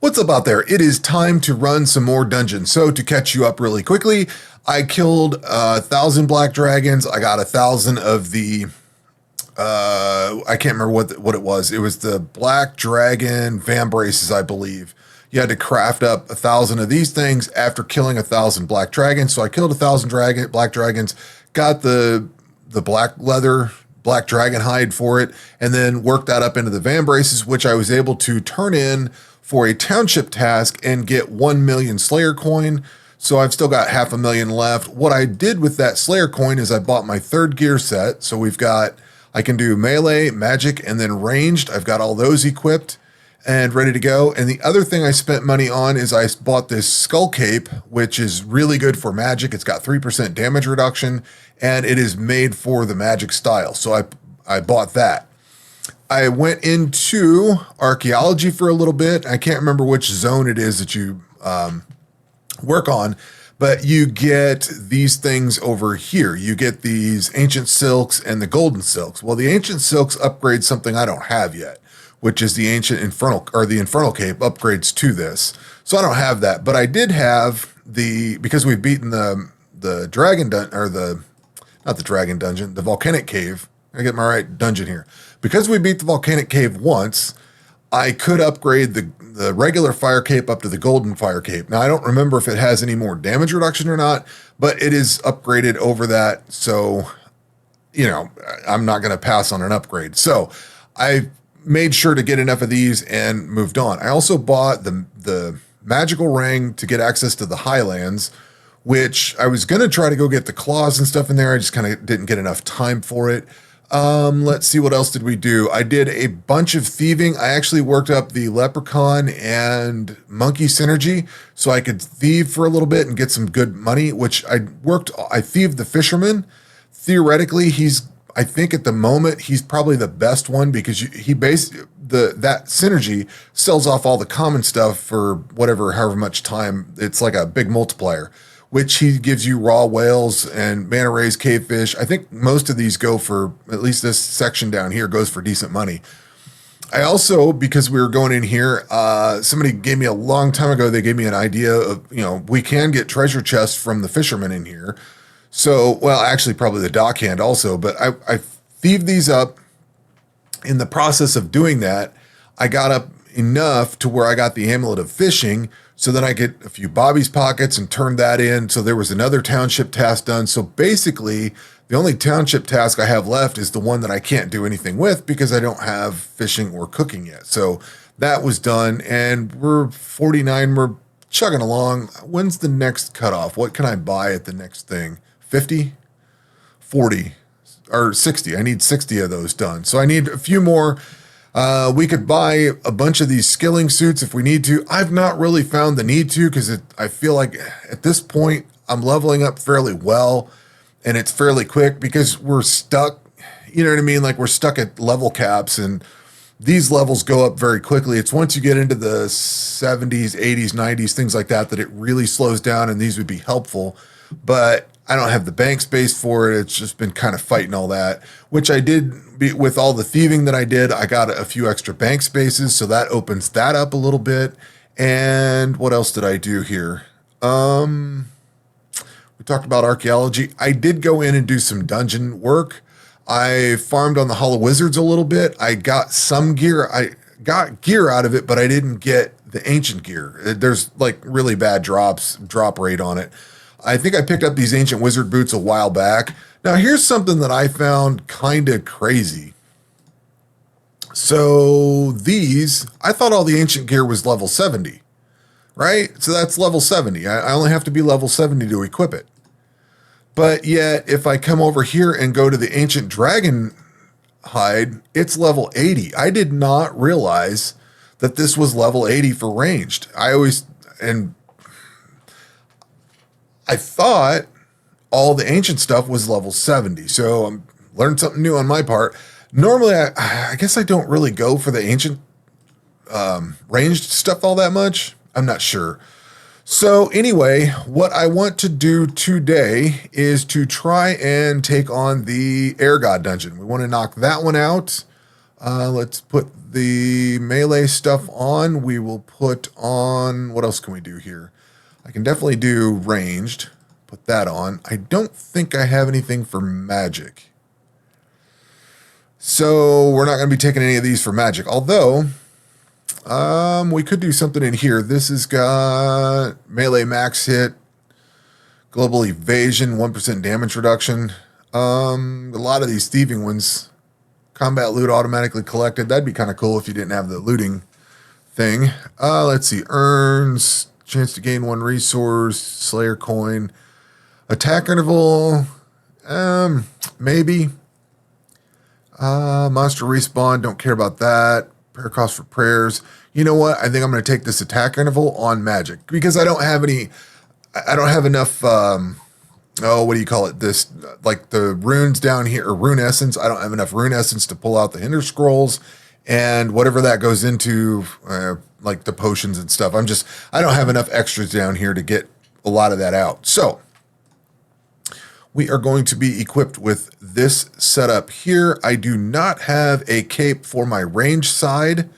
What's up out there? It is time to run some more dungeons. So to catch you up really quickly, I killed 1,000 black dragons. I got 1,000 of the I can't remember what it was. It was the black dragon vambraces, I believe. You had to craft up 1,000 of these things after killing 1,000 black dragons. So I killed 1,000 black dragons, got the black leather black dragon hide for it, and then worked that up into the vambraces, which I was able to turn in for a township task and get 1 million Slayer coin. So I've still got 500,000 left. What I did with that Slayer coin is I bought my third gear set. So I can do melee, magic, and then ranged. I've got all those equipped and ready to go. And the other thing I spent money on is I bought this skull cape, which is really good for magic. It's got 3% damage reduction, and it is made for the magic style. So I bought that. I went into archaeology for a little bit. I can't remember which zone it is that you work on, but you get these things over here. You get these ancient silks and the golden silks. Well, the ancient silks upgrade something I don't have yet, which is the ancient infernal, or the infernal cape upgrades to this. So I don't have that, but I did have because we've beaten the dragon not the dragon dungeon, the volcanic cave. I get my right dungeon here. Because we beat the volcanic cave once, I could upgrade the regular fire cape up to the golden fire cape. Now, I don't remember if it has any more damage reduction or not, but it is upgraded over that. So, I'm not going to pass on an upgrade. So I made sure to get enough of these and moved on. I also bought the magical ring to get access to the highlands, which I was going to try to go get the claws and stuff in there. I just kind of didn't get enough time for it. Let's see, what else did we do? I did a bunch of thieving. I actually worked up the leprechaun and monkey synergy so I could thieve for a little bit and get some good money, which I thieved the fisherman. Theoretically, I think at the moment, he's probably the best one because that synergy sells off all the common stuff for however much time. It's like a big multiplier, which he gives you raw whales and manta rays, cavefish. I think most of these go for, at least this section down here goes for decent money. I also, because we were going in here, somebody gave me a long time ago, they gave me an idea of, we can get treasure chests from the fishermen in here. So, well, actually probably the dockhand also, but I thieved these up. In the process of doing that, I got up enough to where I got the amulet of fishing. So then I get a few Bobby's pockets and turned that in. So there was another township task done. So basically, the only township task I have left is the one that I can't do anything with because I don't have fishing or cooking yet. So that was done, and we're 49. We're chugging along. When's the next cutoff? What can I buy at the next thing? 50, 40, or 60. I need 60 of those done. So I need a few more. We could buy a bunch of these skilling suits if we need to. I've not really found the need to because I feel like at this point I'm leveling up fairly well and it's fairly quick because we're stuck. You know what I mean? Like we're stuck at level caps and these levels go up very quickly. It's once you get into the 70s, 80s, 90s, things like that it really slows down, and these would be helpful. But I don't have the bank space for it. It's just been kind of fighting all that, which I did with all the thieving that I did. I got a few extra bank spaces, so that opens that up a little bit. And what else did I do here? We talked about archaeology. I did go in and do some dungeon work. I farmed on the Hall of Wizards a little bit. I got some gear. I got gear out of it, but I didn't get the ancient gear. There's like really bad drop rate on it. I think I picked up these ancient wizard boots a while back. Now, here's something that I found kind of crazy. So I thought all the ancient gear was level 70, right? So that's level 70. I only have to be level 70 to equip it. But yet, if I come over here and go to the ancient dragon hide, it's level 80. I did not realize that this was level 80 for ranged. I thought all the ancient stuff was level 70. So I'm learned something new on my part. Normally, I guess I don't really go for the ancient ranged stuff all that much. I'm not sure. So anyway, what I want to do today is to try and take on the Air God dungeon. We want to knock that one out. Let's put the melee stuff on. We will put on, what else can we do here? I can definitely do ranged. Put that on. I don't think I have anything for magic. So we're not going to be taking any of these for magic. Although, we could do something in here. This has got melee max hit, global evasion, 1% damage reduction. A lot of these thieving ones, combat loot automatically collected. That'd be kind of cool if you didn't have the looting thing. Let's see. Earns, chance to gain 1 resource, Slayer coin. Attack interval, maybe. Monster respawn, don't care about that. Prayer cost for prayers. You know what? I think I'm going to take this attack interval on magic because I don't have enough, what do you call it? This, like the runes down here, or rune essence. I don't have enough rune essence to pull out the hinder scrolls and whatever that goes into, like the potions and stuff. I don't have enough extras down here to get a lot of that out. So we are going to be equipped with this setup here. I do not have a cape for my range side.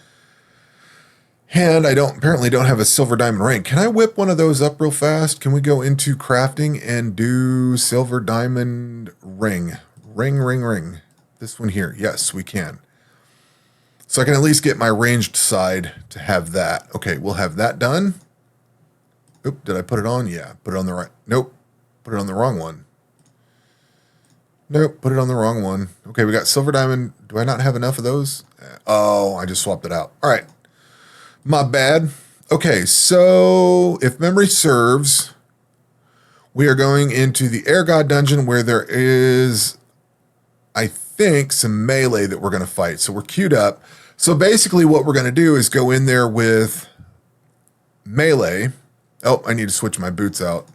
And I apparently don't have a silver diamond ring. Can I whip one of those up real fast? Can we go into crafting and do silver diamond ring? Ring. This one here. Yes, we can. So I can at least get my ranged side to have that. Okay, we'll have that done. Oop, did I put it on? Yeah, put it on the right. Nope, put it on the wrong one. Nope, put it on the wrong one. Okay, we got silver diamond. Do I not have enough of those? Oh, I just swapped it out. All right. My bad. Okay, so if memory serves, we are going into the Air God dungeon where there is, I think, some melee that we're going to fight. So we're queued up. So basically what we're going to do is go in there with melee. Oh, I need to switch my boots out.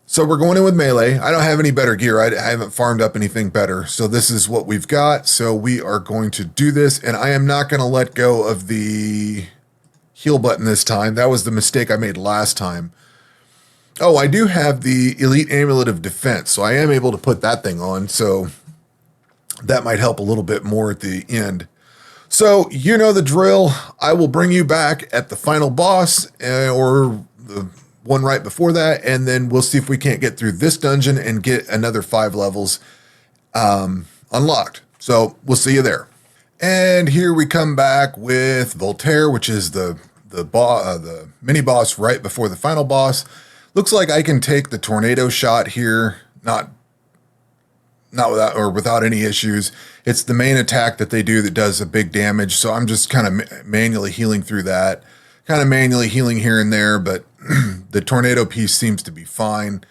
So we're going in with melee. I don't have any better gear. I haven't farmed up anything better. So this is what we've got. So we are going to do this. And I am not going to let go of the heal button this time. That was the mistake I made last time. Oh, I do have the Elite Amulet of Defense. So I am able to put that thing on. So that might help a little bit more at the end. So you know the drill. I will bring you back at the final boss or the one right before that, and then we'll see if we can't get through this dungeon and get another 5 levels unlocked. So we'll see you there. And here we come back with Voltaire, which is the mini boss right before the final boss. Looks like I can take the tornado shot here, not without any issues. It's the main attack that they do that does a big damage. So I'm just kind of manually healing through that. Kind of manually healing here and there, but the tornado piece seems to be fine.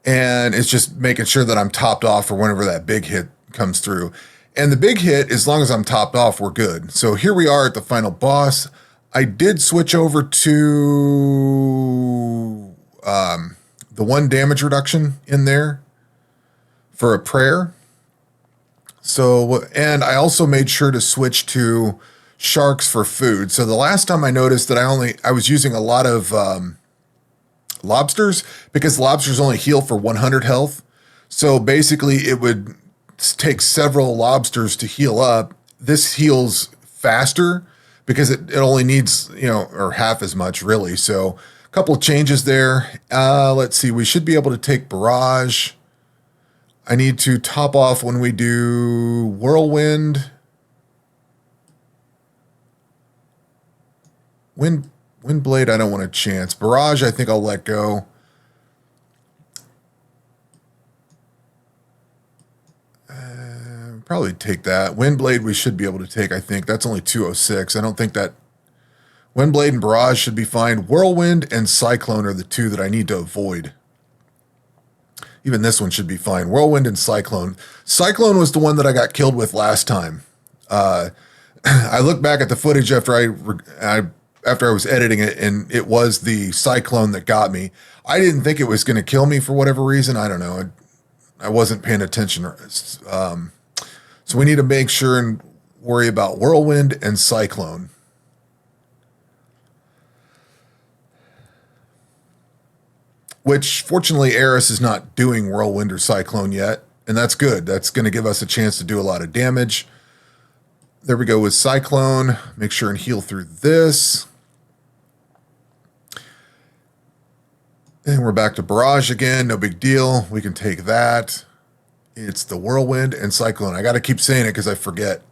And it's just making sure that I'm topped off for whenever that big hit comes through. And the big hit, as long as I'm topped off, we're good. So here we are at the final boss. I did switch over to the 1 damage reduction in there for a prayer. So, and I also made sure to switch to sharks for food. So the last time I noticed that I was using a lot of lobsters because lobsters only heal for 100 health. So basically it would take several lobsters to heal up. This heals faster because it only needs, or half as much really. So a couple of changes there. Let's see. We should be able to take barrage. I need to top off when we do whirlwind. Wind blade, I don't want a chance. Barrage, I think I'll let go. Probably take that. Wind blade, we should be able to take, I think. That's only 206. I don't think that... Wind blade and barrage should be fine. Whirlwind and cyclone are the 2 that I need to avoid. Even this one should be fine. Whirlwind and cyclone. Cyclone was the one that I got killed with last time. I look back at the footage after I was editing it, and it was the cyclone that got me. I didn't think it was going to kill me for whatever reason. I don't know. I wasn't paying attention. So we need to make sure and worry about whirlwind and cyclone. Which, fortunately, Eris is not doing whirlwind or cyclone yet, and that's good. That's going to give us a chance to do a lot of damage. There we go with Cyclone. Make sure and heal through this. And we're back to Barrage again. No big deal. We can take that. It's the Whirlwind and Cyclone. I got to keep saying it because I forget.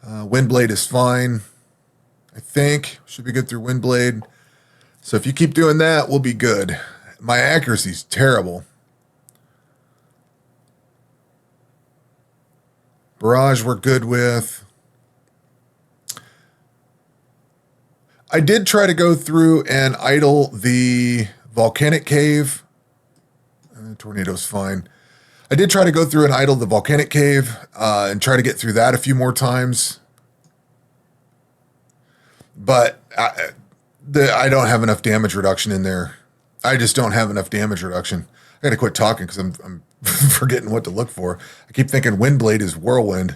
Windblade is fine. I think. Should be good through Windblade. So if you keep doing that, we'll be good. My accuracy's terrible. Barrage we're good with. I did try to go through and idle the Volcanic Cave. Tornado's fine. I did try to go through and idle the Volcanic Cave and try to get through that a few more times. But I don't have enough damage reduction in there. I just don't have enough damage reduction. I got to quit talking because I'm forgetting what to look for. I keep thinking Windblade is Whirlwind.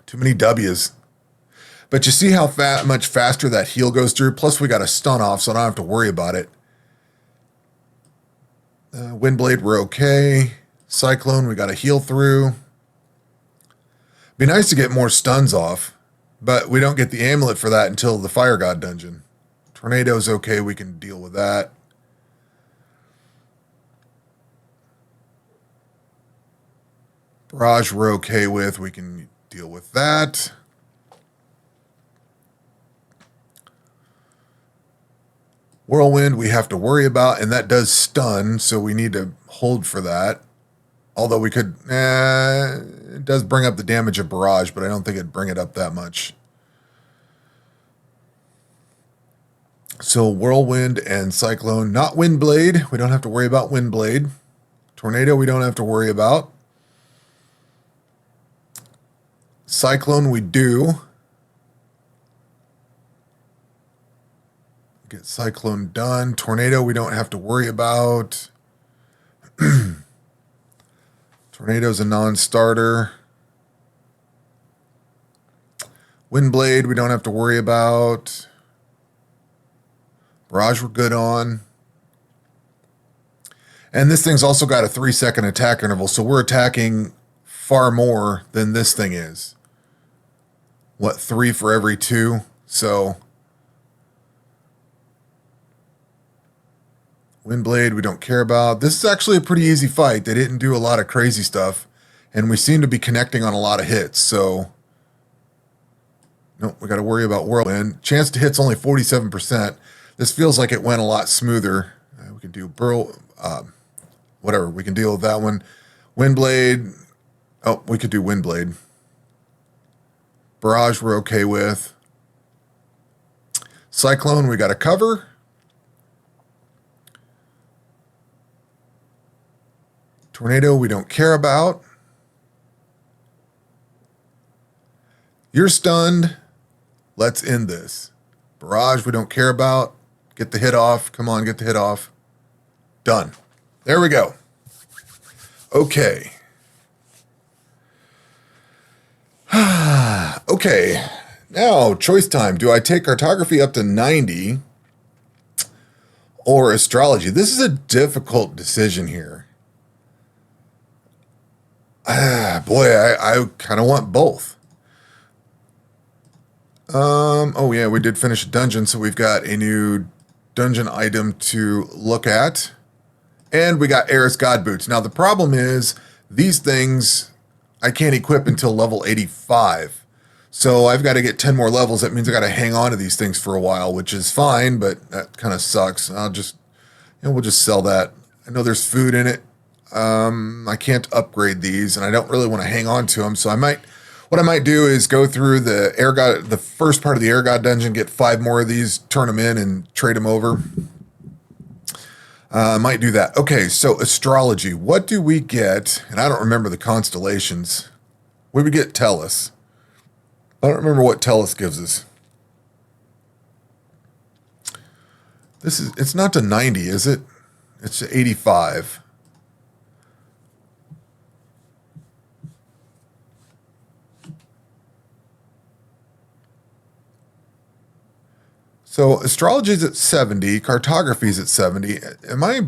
Too many W's. But you see how much faster that heal goes through? Plus we got a stun off, so I don't have to worry about it. Windblade, we're okay. Cyclone, we got to heal through. Be nice to get more stuns off, but we don't get the amulet for that until the Fire God dungeon. Tornado's okay, we can deal with that. Barrage we're okay with, we can deal with that. Whirlwind we have to worry about, and that does stun, so we need to hold for that. Although we could, it does bring up the damage of Barrage, but I don't think it'd bring it up that much. So Whirlwind and Cyclone, not Windblade. We don't have to worry about Windblade. Tornado we don't have to worry about. Cyclone we do. Get Cyclone done. Tornado we don't have to worry about. Tornado's a non-starter. Windblade we don't have to worry about. Barrage we're good on. And this thing's also got a 3-second attack interval, so we're attacking far more than this thing is. What, 3 for every 2? So Windblade we don't care about. This is actually a pretty easy fight. They didn't do a lot of crazy stuff, and we seem to be connecting on a lot of hits, so nope, we got to worry about Whirlwind. Chance to hit's only 47%. This feels like it went a lot smoother. We can do whatever. We can deal with that one. Windblade. Oh, we could do Windblade. Barrage we're okay with. Cyclone we got to cover. Tornado we don't care about. You're stunned. Let's end this. Barrage we don't care about. Get the hit off. Come on, get the hit off. Done. There we go. Okay. Okay. Now, choice time. Do I take cartography up to 90 or astrology? This is a difficult decision here. Boy, I kind of want both. Oh yeah, we did finish a dungeon, so we've got a new dungeon item to look at. And we got Eris God Boots. Now the problem is, these things I can't equip until level 85. So I've got to get 10 more levels. That means I got to hang on to these things for a while, which is fine, but that kind of sucks. I'll just, we'll just sell that. I know there's food in it. I can't upgrade these, and I don't really want to hang on to them. So what I might do is go through the first part of the Air God dungeon, get 5 more of these, turn them in, and trade them over. I might do that. Okay, so astrology. What do we get? And I don't remember the constellations. What do we get? Tellus. I don't remember what Tellus gives us. It's not to 90, is it? It's to 85. So astrology is at 70, cartography is at 70. Am I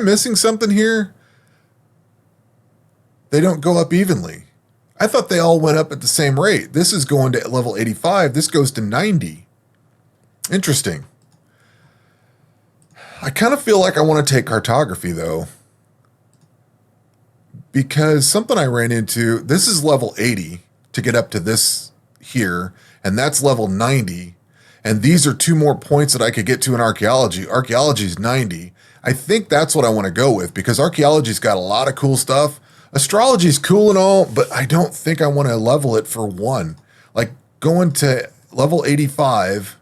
missing something here? They don't go up evenly. I thought they all went up at the same rate. This is going to level 85. This goes to 90. Interesting. I kind of feel like I want to take cartography, though. Because something I ran into, this is level 80 to get up to this here, and that's level 90. And these are 2 more points that I could get to in archaeology. Archaeology is 90. I think that's what I want to go with, because archaeology's got a lot of cool stuff. Astrology's cool and all, but I don't think I want to level it for 1. Like, going to level 85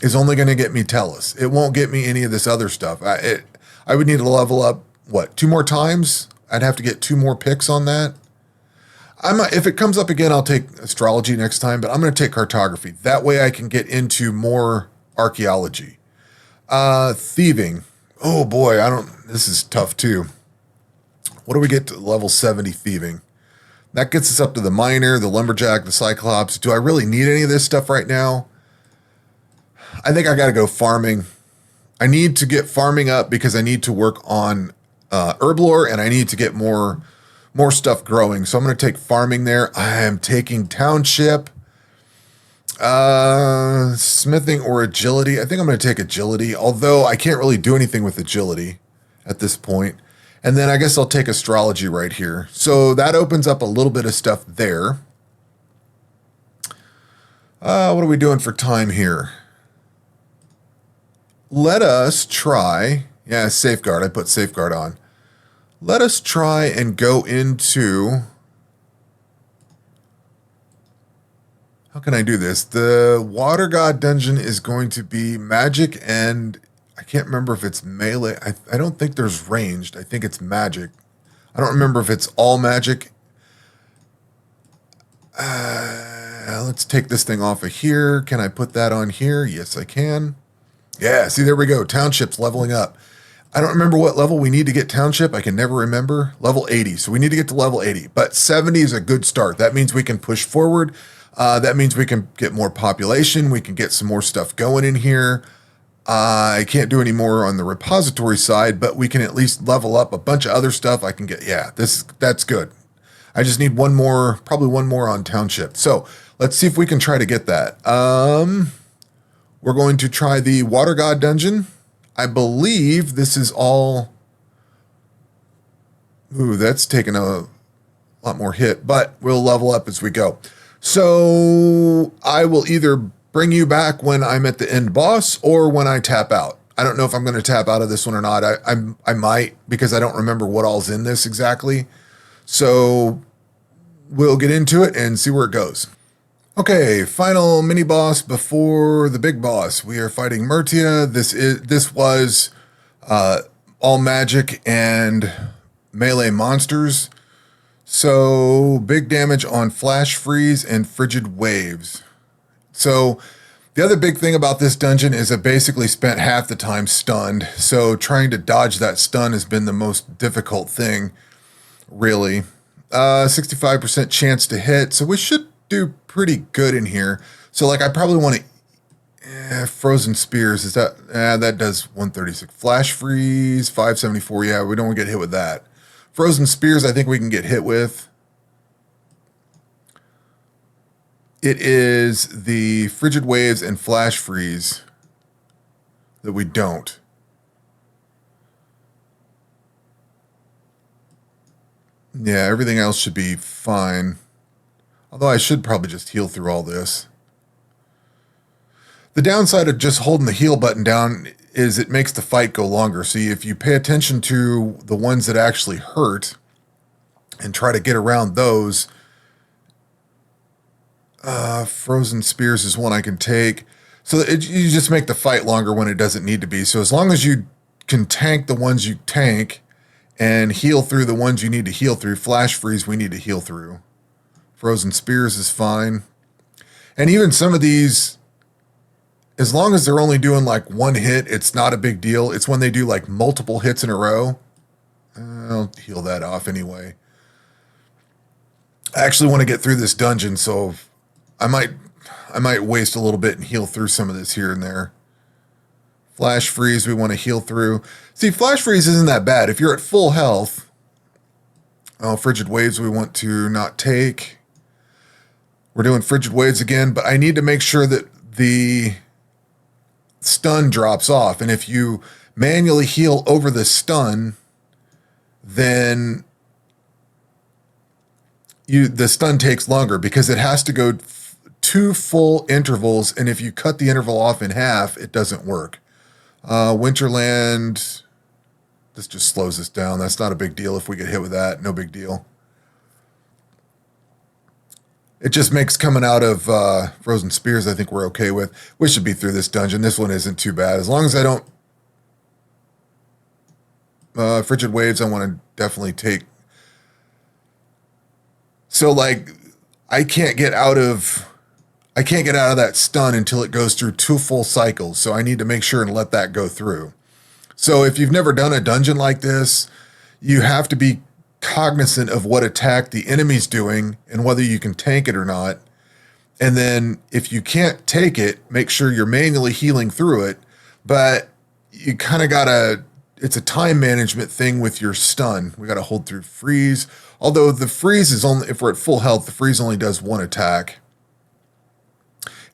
is only going to get me Tellus. It won't get me any of this other stuff. I would need to level up, what, 2 more times? I'd have to get 2 more picks on that. If it comes up again, I'll take astrology next time, but I'm going to take cartography. That way I can get into more archaeology. Thieving. Oh boy, this is tough too. What do we get to level 70 thieving? That gets us up to the miner, the lumberjack, the cyclops. Do I really need any of this stuff right now? I think I got to go farming. I need to get farming up because I need to work on herb lore, and I need to get more stuff growing. So I'm going to take farming there. I am taking township, smithing, or agility. I think I'm going to take agility, although I can't really do anything with agility at this point. And then I guess I'll take astrology right here. So that opens up a little bit of stuff there. What are we doing for time here? Let us try. Yeah, safeguard. I put safeguard on. Let us try and go into... How can I do this? The Water God dungeon is going to be magic, and I can't remember if it's melee. I don't think there's ranged. I think it's magic. I don't remember if it's all magic. Let's take this thing off of here. Can I put that on here? Yes, I can. Yeah, see, there we go. Township's leveling up. I don't remember what level we need to get township. I can never remember. Level 80. So we need to get to level 80. But 70 is a good start. That means we can push forward. That means we can get more population. We can get some more stuff going in here. I can't do any more on the repository side, but we can at least level up a bunch of other stuff. I can get, yeah, that's good. I just need one more, probably one more on township. So let's see if we can try to get that. We're going to try the Water God dungeon. I believe this is all... Ooh, that's taken a lot more hit, but we'll level up as we go. So I will either bring you back when I'm at the end boss or when I tap out. I don't know if I'm going to tap out of this one or not. I might, because I don't remember what all's in this exactly. So we'll get into it and see where it goes. Okay, final mini boss before the big boss. We are fighting Mertia. This was all magic and melee monsters. So big damage on flash freeze and frigid waves. So the other big thing about this dungeon is I basically spent half the time stunned. So trying to dodge that stun has been the most difficult thing, really. 65% chance to hit. So we should do pretty good in here. So like I probably want to frozen spears. Is that that does 136. Flash freeze 574. Yeah, we don't want to get hit with that. Frozen spears I think we can get hit with. It is the frigid waves and flash freeze that we don't. Yeah, everything else should be fine. Although I should probably just heal through all this. The downside of just holding the heal button down is it makes the fight go longer. So if you pay attention to the ones that actually hurt and try to get around those, frozen spears is one I can take. So you just make the fight longer when it doesn't need to be. So as long as you can tank the ones you tank and heal through the ones you need to heal through, flash freeze we need to heal through. Frozen spears is fine. And even some of these, as long as they're only doing like one hit, it's not a big deal. It's when they do like multiple hits in a row. I'll heal that off anyway. I actually want to get through this dungeon, so I might waste a little bit and heal through some of this here and there. Flash freeze we want to heal through. See, flash freeze isn't that bad. If you're at full health Oh, frigid waves we want to not take. We're doing frigid waves again, but I need to make sure that the stun drops off. And if you manually heal over the stun, then the stun takes longer because it has to go 2 full intervals. And if you cut the interval off in half, it doesn't work. Winterland, this just slows us down. That's not a big deal if we get hit with that. No big deal. It just makes coming out of Frozen Spears, I think we're okay with. We should be through this dungeon. This one isn't too bad. As long as I don't... Frigid Waves, I want to definitely take... So, like, I can't get out of that stun until it goes through 2 full cycles. So I need to make sure and let that go through. So if you've never done a dungeon like this, you have to be cognizant of what attack the enemy's doing and whether you can tank it or not. And then if you can't take it, make sure you're manually healing through it. But you kind of gotta, it's a time management thing with your stun. We gotta hold through freeze. Although the freeze is only, if we're at full health, the freeze only does 1 attack.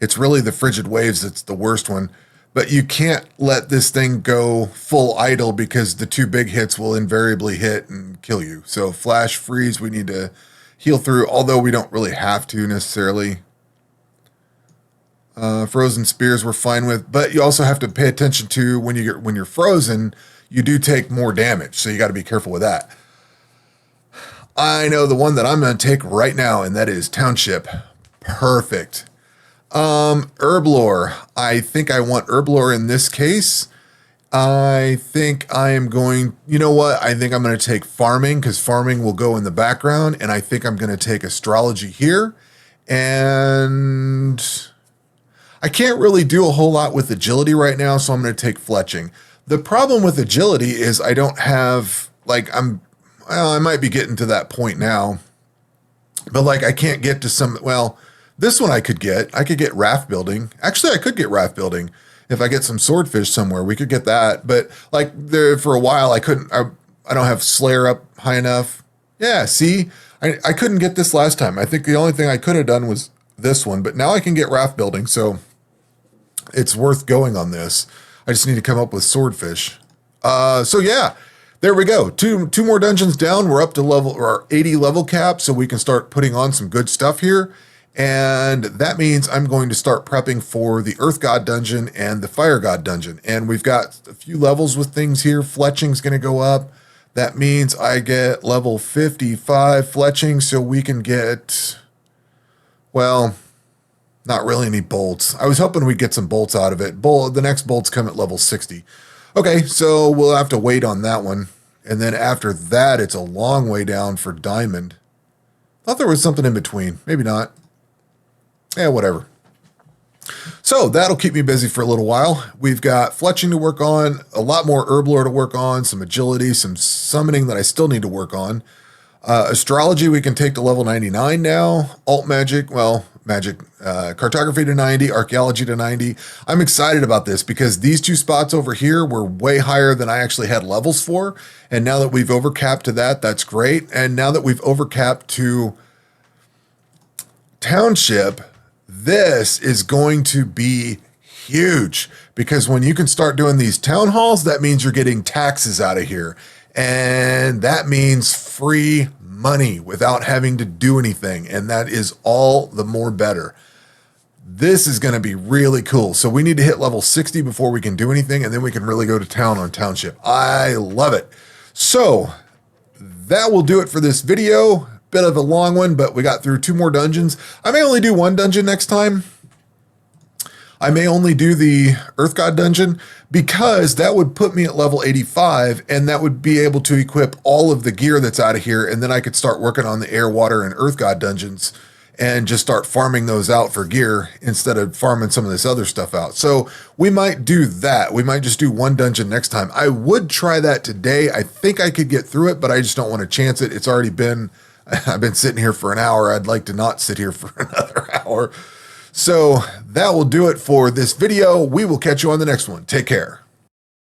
It's really the frigid waves that's the worst one. But you can't let this thing go full idle because the 2 big hits will invariably hit and kill you. So flash, freeze, we need to heal through, although we don't really have to necessarily. Frozen Spears we're fine with, but you also have to pay attention to when you're frozen, you do take more damage. So you got to be careful with that. I know the one that I'm going to take right now, and that is Township Perfect. Herblore. I think I want Herblore in this case. I think I am going, you know what? I think I'm going to take farming because farming will go in the background. And I think I'm going to take astrology here. And I can't really do a whole lot with agility right now. So I'm going to take fletching. The problem with agility is I don't have, like, I might be getting to that point now, but like, I can't get to some, well, this one I could get raft building. Actually, I could get raft building if I get some swordfish somewhere. We could get that. But like there for a while, I couldn't. I don't have Slayer up high enough. Yeah, see, I couldn't get this last time. I think the only thing I could have done was this one. But now I can get raft building, so it's worth going on this. I just need to come up with swordfish. So yeah, there we go. Two more dungeons down. We're up to our 80 level cap, so we can start putting on some good stuff here. And that means I'm going to start prepping for the Earth God dungeon and the Fire God dungeon. And we've got a few levels with things here. Fletching's going to go up. That means I get level 55 fletching, so we can get, well, not really any bolts. I was hoping we'd get some bolts out of it. The next bolts come at level 60. Okay, so we'll have to wait on that one. And then after that, it's a long way down for diamond. Thought there was something in between. Maybe not. Yeah, whatever. So that'll keep me busy for a little while. We've got fletching to work on, a lot more herblore to work on, some agility, some summoning that I still need to work on. Astrology we can take to level 99 now. Alt magic, cartography to 90, archaeology to 90. I'm excited about this because these 2 spots over here were way higher than I actually had levels for. And now that we've overcapped to that, that's great. And now that we've overcapped to Township, this is going to be huge because when you can start doing these town halls, that means you're getting taxes out of here. And that means free money without having to do anything. And that is all the more better. This is going to be really cool. So we need to hit level 60 before we can do anything. And then we can really go to town on Township. I love it. So that will do it for this video. Bit of a long one, but we got through 2 more dungeons. I may only do 1 dungeon next time. I may only do the Earth God dungeon because that would put me at level 85 and that would be able to equip all of the gear that's out of here. And then I could start working on the air, water, and Earth God dungeons and just start farming those out for gear instead of farming some of this other stuff out. So we might do that. We might just do 1 dungeon next time. I would try that today. I think I could get through it, but I just don't want to chance it. It's already been... I've been sitting here for an hour. I'd like to not sit here for another hour. So that will do it for this video. We will catch you on the next one. Take care.